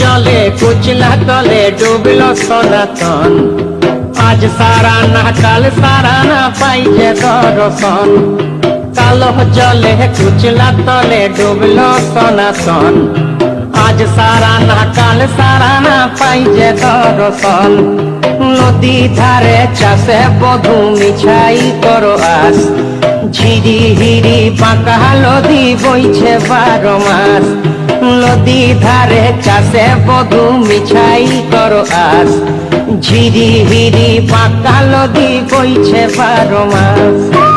জলে কুচলা তলে ডুবলো সনাতন, আজ সারা না কাল সারা না পাইছে দর্শন। কালো জলে কুচলা তলে ডুবলো সনাতন, আজ সারা না কাল সারা না পাইছে দর্শন। নদী ধারে চাষে বধু মিছাই করো আস, ঝিরি হিরি বাঁকা নদী বইছে 12 মাস। নদী ধারে চাষে বধু মিছাই করো আস, ঝিরি হিরি বাঁকা নদী বইছে 12 মাস।